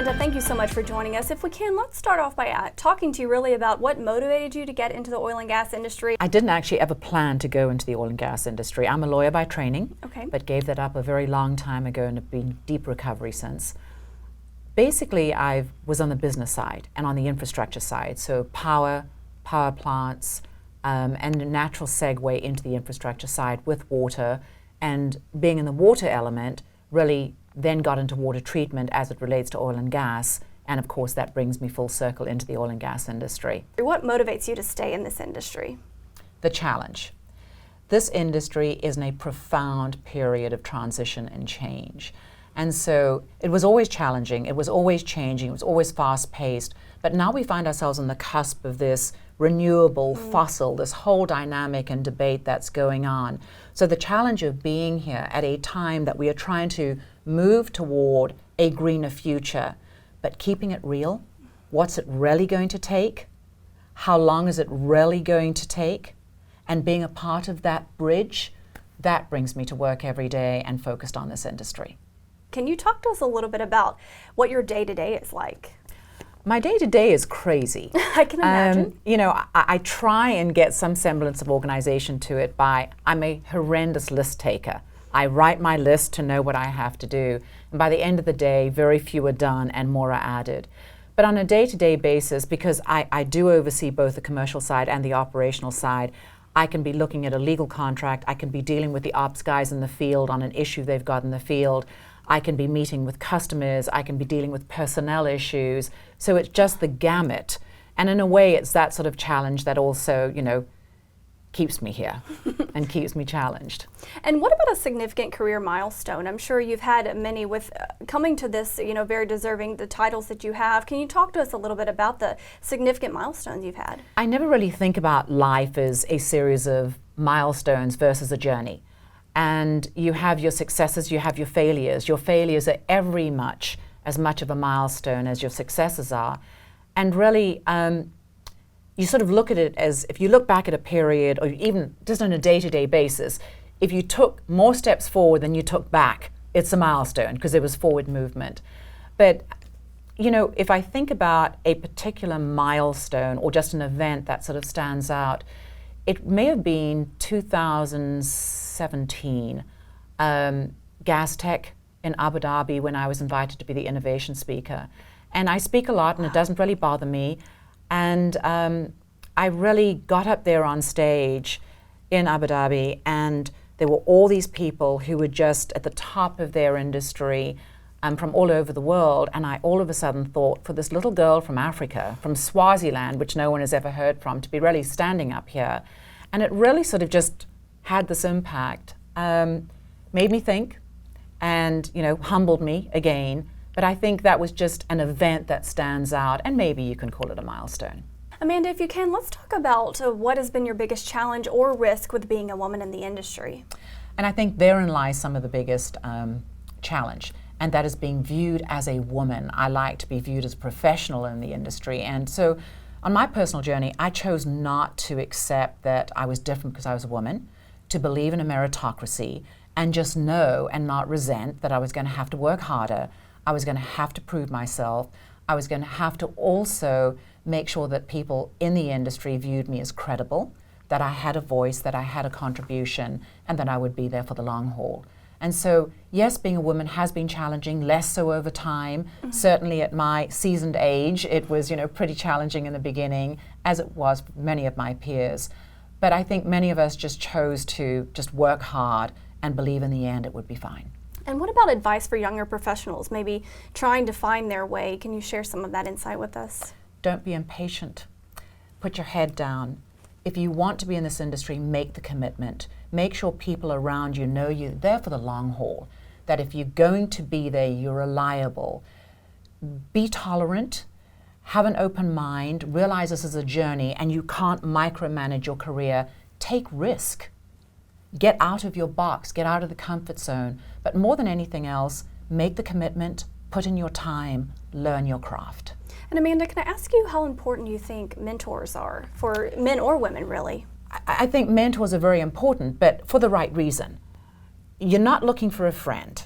Amanda, thank you so much for joining us. If we can, let's start off by talking to you really about what motivated you to get into the oil and gas industry. I didn't actually ever plan to go into the oil and gas industry. I'm a lawyer by training, but gave that up a very long time ago and have been in deep recovery since. Basically, I was on the business side and on the infrastructure side, so power plants, and a natural segue into the infrastructure side with water, and being in the water element really then got into water treatment as it relates to oil and gas, and of course that brings me full circle into the oil and gas industry. What motivates you to stay in this industry? The challenge. This industry is in a profound period of transition and change. And so it was always challenging, it was always changing, it was always fast-paced, but now we find ourselves on the cusp of this renewable fossil, this whole dynamic and debate that's going on. So the challenge of being here at a time that we are trying to move toward a greener future, but keeping it real. What's it really going to take? How long is it really going to take? And being a part of that bridge, that brings me to work every day and focused on this industry. Can you talk to us a little bit about what your day-to-day is like? My day-to-day is crazy. I can imagine. You know, I try and get some semblance of organization to it I'm a horrendous list taker. I write my list to know what I have to do, and by the end of the day, very few are done and more are added. But on a day-to-day basis, because I do oversee both the commercial side and the operational side, I can be looking at a legal contract, I can be dealing with the ops guys in the field on an issue they've got in the field, I can be meeting with customers, I can be dealing with personnel issues, so it's just the gamut. And in a way, it's that sort of challenge that also, you know, keeps me here and keeps me challenged. And what about a significant career milestone? I'm sure you've had many with coming to this, you know, very deserving the titles that you have. Can you talk to us a little bit about the significant milestones you've had? I never really think about life as a series of milestones versus a journey. And you have your successes, you have your failures. Your failures are every much as much of a milestone as your successes are. And really, you sort of look at it as, if you look back at a period, or even just on a day-to-day basis, if you took more steps forward than you took back, it's a milestone because there was forward movement. But, you know, if I think about a particular milestone or just an event that sort of stands out, it may have been 2017, Gas Tech in Abu Dhabi, when I was invited to be the innovation speaker. And I speak a lot and it doesn't really bother me. And I really got up there on stage in Abu Dhabi, and there were all these people who were just at the top of their industry from all over the world. And I all of a sudden thought, for this little girl from Africa, from Swaziland, which no one has ever heard from, to be really standing up here. And it really sort of just had this impact, made me think and, you know, humbled me again. But I think that was just an event that stands out, and maybe you can call it a milestone. Amanda, if you can, let's talk about what has been your biggest challenge or risk with being a woman in the industry. And I think therein lies some of the biggest challenge, and that is being viewed as a woman. I like to be viewed as a professional in the industry, and so on my personal journey, I chose not to accept that I was different because I was a woman, to believe in a meritocracy, and just know and not resent that I was going to have to work harder. I was going to have to prove myself. I was going to have to also make sure that people in the industry viewed me as credible, that I had a voice, that I had a contribution, and that I would be there for the long haul. And so, yes, being a woman has been challenging, less so over time. Certainly at my seasoned age, it was, you know, pretty challenging in the beginning, as it was for many of my peers. But I think many of us just chose to just work hard and believe in the end it would be fine. And what about advice for younger professionals, maybe trying to find their way? Can you share some of that insight with us? Don't be impatient. Put your head down. If you want to be in this industry, make the commitment. Make sure people around you know you're there for the long haul, that if you're going to be there, you're reliable. Be tolerant, have an open mind, realize this is a journey and you can't micromanage your career. Take risk. Get out of your box, get out of the comfort zone. But more than anything else, make the commitment, put in your time, learn your craft. And Amanda, can I ask you how important you think mentors are for men or women, really? I think mentors are very important, but for the right reason. You're not looking for a friend.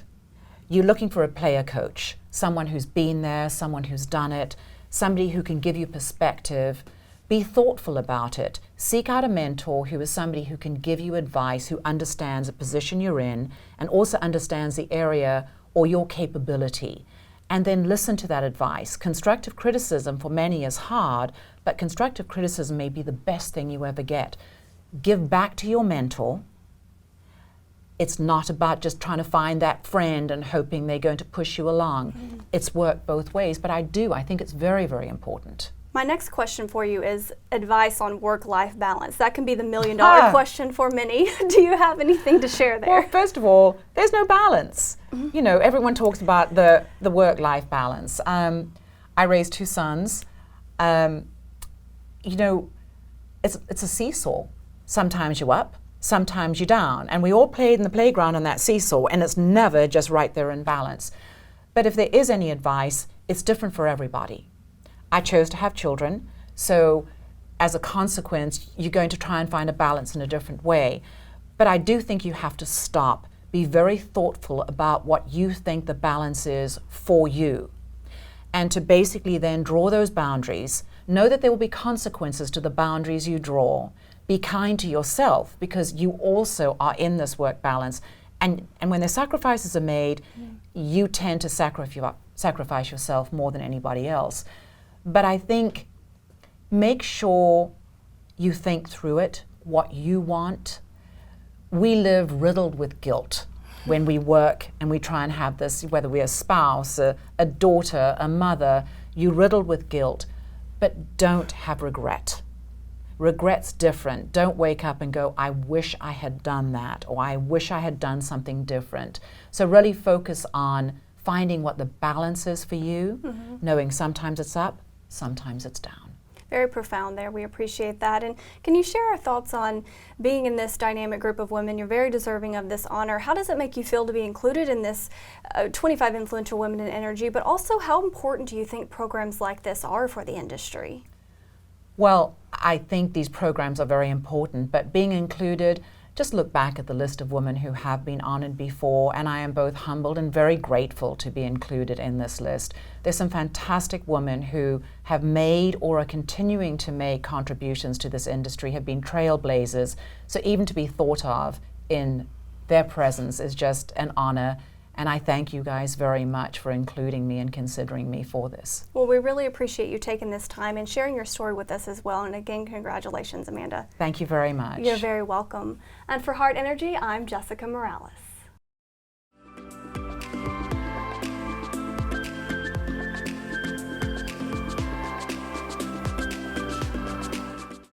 you're looking for a player coach, someone who's been there, someone who's done it, somebody who can give you perspective. Be thoughtful about it. Seek out a mentor who is somebody who can give you advice, who understands the position you're in and also understands the area or your capability. And then listen to that advice. Constructive criticism for many is hard, but constructive criticism may be the best thing you ever get. Give back to your mentor. It's not about just trying to find that friend and hoping they're going to push you along. It's worked both ways, but I think it's very, very important. My next question for you is advice on work-life balance. That can be the million-dollar question for many. Do you have anything to share there? Well, first of all, there's no balance. You know, everyone talks about the work-life balance. I raised 2 sons. You know, it's a seesaw. Sometimes you're up, sometimes you're down. And we all played in the playground on that seesaw, and it's never just right there in balance. But if there is any advice, it's different for everybody. I chose to have children, so as a consequence, you're going to try and find a balance in a different way. But I do think you have to stop, be very thoughtful about what you think the balance is for you, and to basically then draw those boundaries. Know that there will be consequences to the boundaries you draw. Be kind to yourself, because you also are in this work balance. And when the sacrifices are made, you tend to sacrifice yourself more than anybody else. But I think make sure you think through it, what you want. We live riddled with guilt when we work and we try and have this, whether we're a spouse, a daughter, a mother, you're riddled with guilt, but don't have regret. Regret's different. Don't wake up and go, I wish I had done that, or I wish I had done something different. So really focus on finding what the balance is for you, knowing sometimes it's up, sometimes it's down. Very profound there. We appreciate that. And can you share our thoughts on being in this dynamic group of women? You're very deserving of this honor. How does it make you feel to be included in this 25 Influential Women in Energy, but also how important do you think programs like this are for the industry? Well, I think these programs are very important, but being included, just look back at the list of women who have been honored before, and I am both humbled and very grateful to be included in this list. There's some fantastic women who have made or are continuing to make contributions to this industry, have been trailblazers, so even to be thought of in their presence is just an honor. And I thank you guys very much for including me and considering me for this. Well, we really appreciate you taking this time and sharing your story with us as well. And again, congratulations, Amanda. Thank you very much. You're very welcome. And for Heart Energy, I'm Jessica Morales.